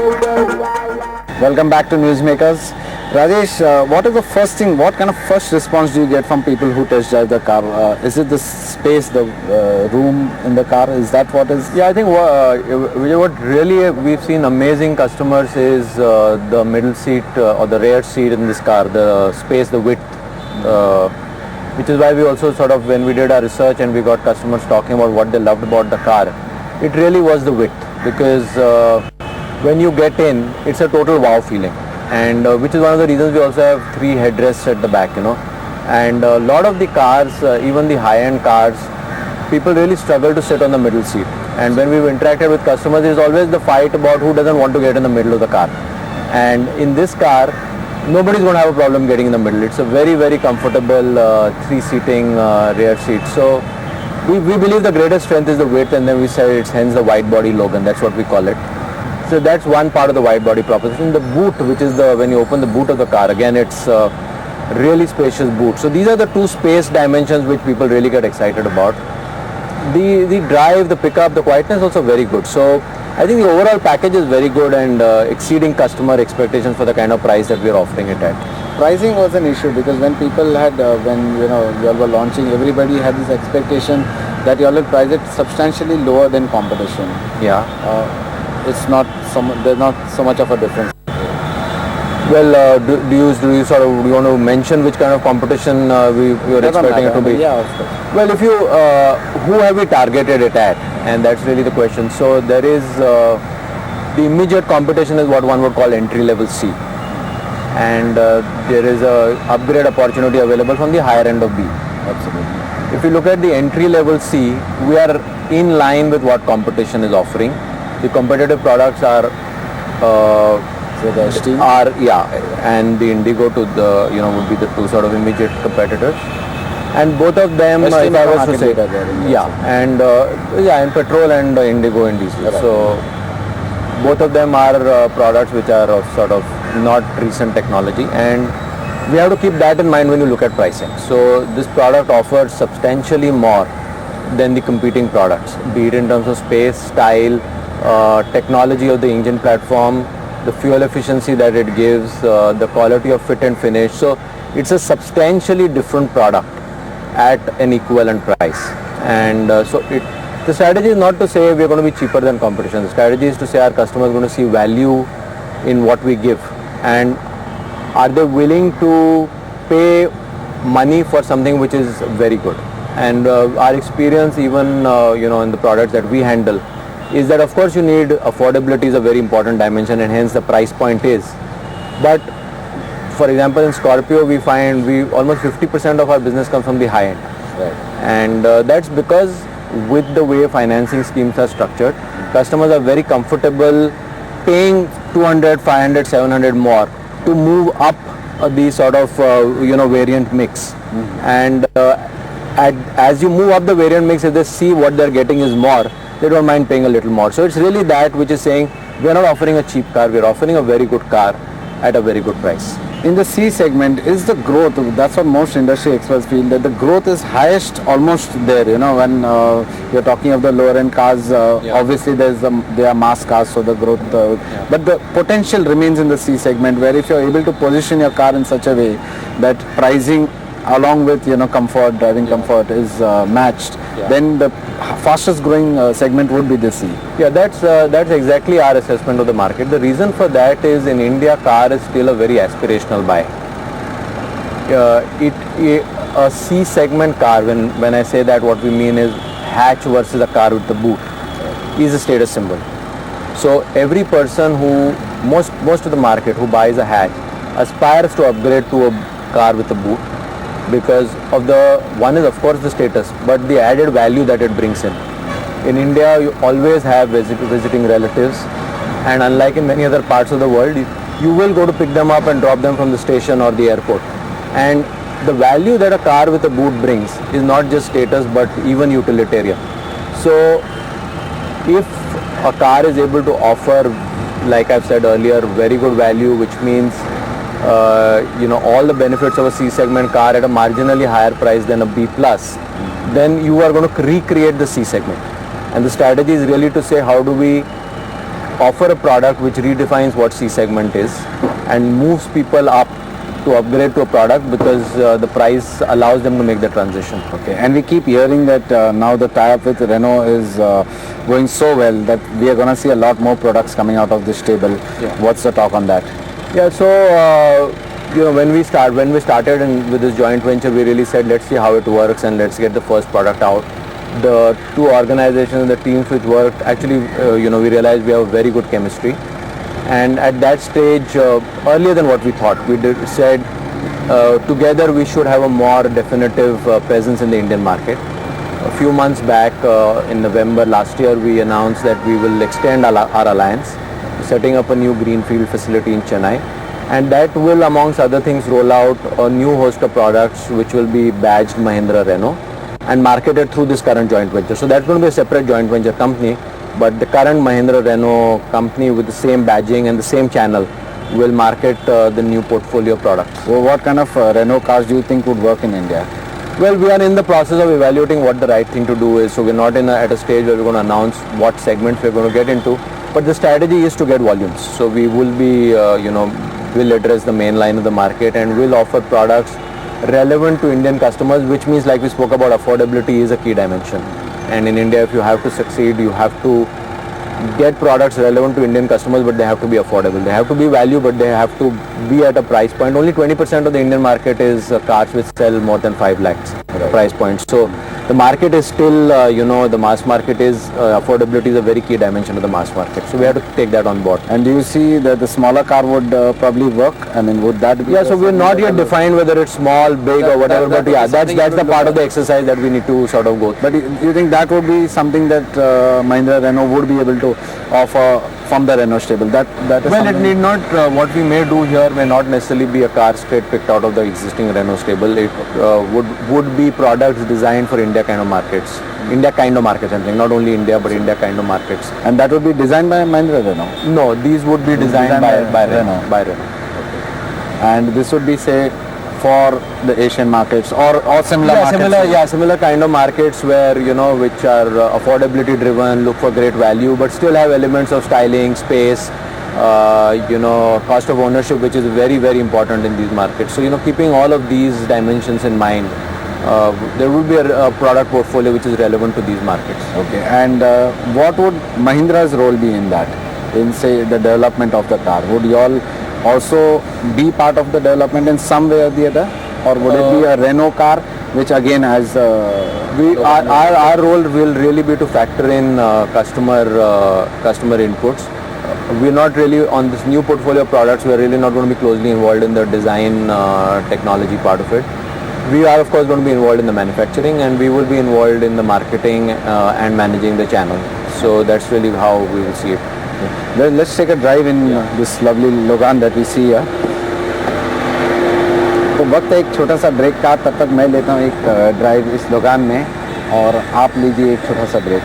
Welcome back to Newsmakers. Rajesh, what is the first thing, what kind of first response do you get from people who test drive the car? Is it the space, the room in the car? Is that what is? Yeah, I think what really we've seen amazing customers is the middle seat or the rear seat in this car, the space, the width, which is why we also sort of, when we did our research and we got customers talking about what they loved about the car, it really was the width, because when you get in, it's a total wow feeling, and which is one of the reasons we also have 3 headrests at the back, and a lot of the cars, even the high-end cars, people really struggle to sit on the middle seat. And when we've interacted with customers, there's always the fight about who doesn't want to get in the middle of the car. And in this car, nobody's going to have a problem getting in the middle. It's a very, very comfortable 3-seating rear seat. So we believe the greatest strength is the width, and then we say it's hence the wide body Logan. That's what we call it. So that's one part of the wide body proposition. The boot, which is when you open the boot of the car, again, it's really spacious boot. So these are the 2 space dimensions which people really get excited about. The drive, the pickup, the quietness is also very good. So I think the overall package is very good and exceeding customer expectations for the kind of price that we are offering it at. Pricing was an issue because when people had, when you all were launching, everybody had this expectation that you all will price it substantially lower than competition. Yeah. It's not there's not so much of a difference. Well, do you want to mention which kind of competition we are expecting it to be? Yeah, of course. Well, if you who have we targeted it at, and that's really the question. So there is the immediate competition is what one would call entry level C, and there is a upgrade opportunity available from the higher end of B. Absolutely. If you look at the entry level C, we are in line with what competition is offering. The competitive products are so the ST and the Indigo to the would be the 2 sort of immediate competitors, and both of them, if I was to say, and petrol and Indigo and diesel. Right. So both of them are products which are of sort of not recent technology, and we have to keep that in mind when you look at pricing. So this product offers substantially more than the competing products, be it in terms of space, style, technology of the engine platform, the fuel efficiency that it gives, the quality of fit and finish. So it's a substantially different product at an equivalent price. And the strategy is not to say we're going to be cheaper than competition. The strategy is to say our customers are going to see value in what we give, and are they willing to pay money for something which is very good. And our experience, even in the products that we handle, is that of course you need affordability is a very important dimension, and hence the price point is. But for example, in Scorpio, we find almost 50% of our business comes from the high end. Right. And that's because with the way financing schemes are structured, customers are very comfortable paying 200, 500, 700 more to move up the sort of variant mix. And as you move up the variant mix, if they see what they're getting is more, they don't mind paying a little more. So it's really that which is saying we're not offering a cheap car, we're offering a very good car at a very good price. In the C segment, is the growth, that's what most industry experts feel, that the growth is highest almost there, when you're talking of the lower end cars, obviously they are mass cars, so the growth, but the potential remains in the C segment, where if you're able to position your car in such a way that pricing along with comfort, driving comfort is matched, then the fastest growing segment would be the C. Yeah, that's exactly our assessment of the market. The reason for that is in India, car is still a very aspirational buy. A C segment car, when I say that, what we mean is hatch versus a car with the boot, is a status symbol. So every person most of the market who buys a hatch aspires to upgrade to a car with a boot, because of one is of course the status, but the added value that it brings in. In India, you always have visiting relatives, and unlike in many other parts of the world, you will go to pick them up and drop them from the station or the airport. And the value that a car with a boot brings is not just status but even utilitarian. So if a car is able to offer, like I've said earlier, very good value, which means all the benefits of a C segment car at a marginally higher price than a B plus, then you are going to recreate the C segment. And the strategy is really to say, how do we offer a product which redefines what C segment is and moves people up to upgrade to a product because the price allows them to make the transition. Okay, and we keep hearing that now the tie-up with Renault is going so well that we are going to see a lot more products coming out of this table. Yeah. What's the talk on that? Yeah, so when we started and with this joint venture, we really said let's see how it works and let's get the first product out. The two organizations, the teams which worked, actually, we realized we have a very good chemistry. And at that stage, earlier than what we thought, we said together we should have a more definitive presence in the Indian market. A few months back, in November last year, we announced that we will extend our alliance, setting up a new greenfield facility in Chennai. And that will, amongst other things, roll out a new host of products which will be badged Mahindra Renault and marketed through this current joint venture. So that's going to be a separate joint venture company. But the current Mahindra Renault company with the same badging and the same channel will market the new portfolio products. So what kind of Renault cars do you think would work in India? Well, we are in the process of evaluating what the right thing to do is. So we're not at a stage where we're going to announce what segments we're going to get into. But the strategy is to get volumes. So we will be, we'll address the main line of the market and we'll offer products relevant to Indian customers, which means, like we spoke about, affordability is a key dimension. And in India, if you have to succeed, you have to get products relevant to Indian customers, but they have to be affordable. They have to be value, but they have to be at a price point. Only 20% of the Indian market is cars which sell more than 5 lakhs price point. So the market is still, the mass market is, affordability is a very key dimension of the mass market. So we have to take that on board. And do you see that the smaller car would probably work? I mean, would that be? Yeah, so we're not yet defined whether it's small, big or whatever, but yeah, that's the part of the exercise that we need to sort of go through. But you think that would be something that Mahindra Renault would be able to offer from the Renault stable? That is Well, it something- need not, what we may do here may not necessarily be a car straight picked out of the existing Renault stable. It would be products designed for India kind of markets. India kind of markets, I'm saying, not only India, but India kind of markets. and that would be designed by Mahindra Renault. No, these would be designed by Renault. By Renault. And this would be, say, for the Asian markets or similar markets. Similar kind of markets where, which are affordability driven, look for great value, but still have elements of styling, space, cost of ownership, which is very, very important in these markets. So, keeping all of these dimensions in mind, there would be a product portfolio which is relevant to these markets. Okay. And what would Mahindra's role be in that? In, say, the development of the car? Would you all also be part of the development in some way or the other? Or would it be a Renault car, which again has... Our role will really be to factor in customer inputs. We're not really, on this new portfolio of products, we're really not going to be closely involved in the design technology part of it. We are, of course, going to be involved in the manufacturing, and we will be involved in the marketing and managing the channel. So that's really how we will see it. Let's take a drive in this lovely Logan that we see here. तो वक्त है एक छोटा सा break का, तब तक मैं लेता हूँ एक ड्राइव इस लोगान में और आप लीजिए एक छोटा सा ब्रेक.